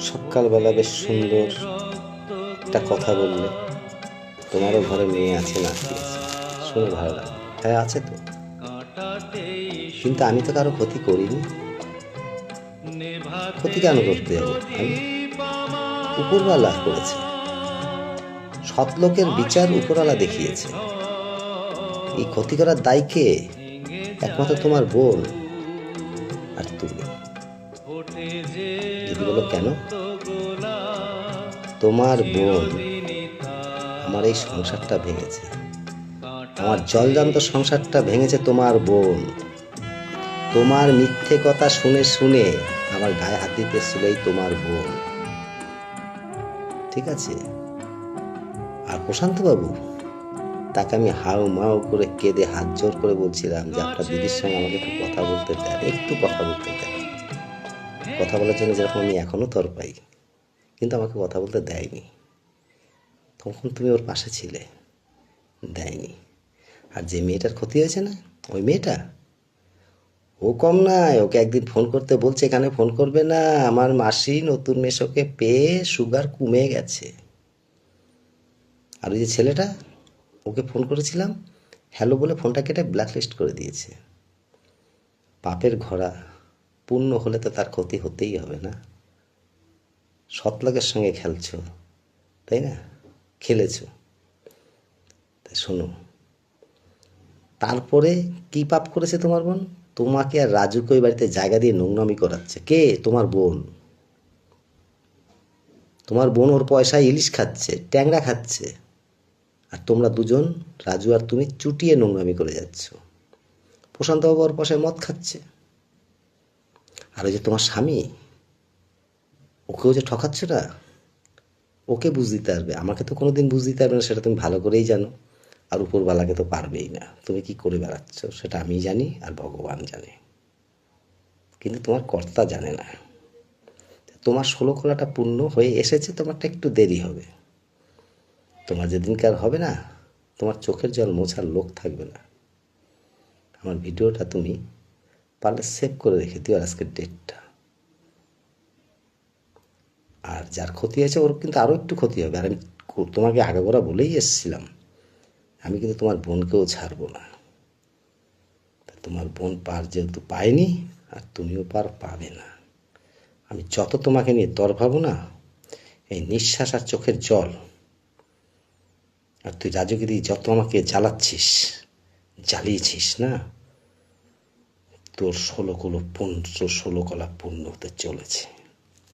সকালবেলা বেশ সুন্দর একটা কথা বললে। তোমারও ঘরে মেয়ে আছে, নাতি আছে, শুনে ভালো লাগে। হ্যাঁ, আছে তো, কিন্তু আমি তো কারো ক্ষতি করিনি। ক্ষতি কেন করতে যাবো আমি? উপরওয়ালা করেছে, সৎ লোকের বিচার উপরওয়ালা দেখিয়েছে। এই ক্ষতি করার দায় কে? একমাত্র তোমার বোন আর তুমি। যদি বলো কেন, তোমার বোন আমার এই সংসারটা ভেঙেছে, আমার জলজান্ত সংসারটা ভেঙেছে তোমার বোন। তোমার মিথ্যে কথা শুনে শুনে আমার গায়ে হাত দিতে এসেছিল তোমার বোন, ঠিক আছে? আর প্রশান্ত বাবু, তাকে আমি হাউ মাউ করে কেঁদে হাত জোর করে বলছিলাম যে আপনার দিদির সঙ্গে আমাকে একটু কথা বলতে দেন, একটু কথা বলতে দেন। কথা বলার জন্য যেরকম আমি এখনো তর পাই, কিন্তু আমাকে কথা বলতে দেয়নি। তখন তুমি ওর পাশে ছিলে, দেয়নি। আর যে মেয়েটার ক্ষতি হয়েছে না, ওই মেয়েটা, ও কম নয়। ওকে একদিন ফোন করতে বলছে, এখানে ফোন করবে না, আমার মাসি নতুন মেশোকে পেয়ে সুগার কমে গেছে। আর ওই যে ছেলেটা, ওকে ফোন করেছিলাম, হ্যালো বলে ফোনটা কেটে ব্ল্যাকলিস্ট করে দিয়েছে। পাপের ঘোড়া পূর্ণ হলে তো তার ক্ষতি হতেই হবে না? সৎলোকের সঙ্গে খেলছো, তাই না? খেলেছো। তাই শোনো, তারপরে কি পাপ করেছে তোমার বোন? তোমাকে আর রাজুকে ওই বাড়িতে জায়গা দিয়ে নোংরামি করাচ্ছে। কে? তোমার বোন। তোমার বোন ওর পয়সায় ইলিশ খাচ্ছে, ট্যাংরা খাচ্ছে, আর তোমরা দুজন, রাজু আর তুমি, চুটিয়ে নোংরামি করে যাচ্ছ। প্রশান্তবাবু ওর পয়সায় মদ খাচ্ছে। আর ওই যে তোমার স্বামী, ওকেও যে ঠকাচ্ছ না, ওকে বুঝ দিতে পারবে, আমাকে তো কোনোদিন বুঝ দিতে পারবে না, সেটা তুমি ভালো করেই জানো। আর উপরওয়ালাকে তো পারবেই না। তুমি কি করে বেড়াচ্ছ সেটা আমি জানি, আর ভগবান জানে, কিন্তু তোমার কর্তা জানে না। তোমার 16 খোলাটা পূর্ণ হয়ে এসেছে, তোমারটা একটু দেরি হবে। তোমার যেদিনকার হবে না, তোমার চোখের জল মোছার লোক থাকবে না। আমার ভিডিওটা তুমি পারলে সেভ করে রেখে দিও, আর আজকের ডেটটা। আর যার ক্ষতি হয়েছে ওর কিন্তু আরও একটু ক্ষতি হবে। আর আমি তোমাকে আগাগোড়া বলেই এসেছিলাম, আমি কিন্তু তোমার বোনকেও ছাড়বো না। তোমার বোন পার যেহেতু পায়নি, আর তুমিও পার পাবে না। আমি যত তোমাকে নিয়ে তরফাবো না, এই নিঃশ্বাস আর চোখের জল, আর তুই রাজুগিরি যত আমাকে জ্বালাচ্ছিস, জ্বালিয়েছিস না, তোর 16 কলা পূর্ণ হতে চলেছে।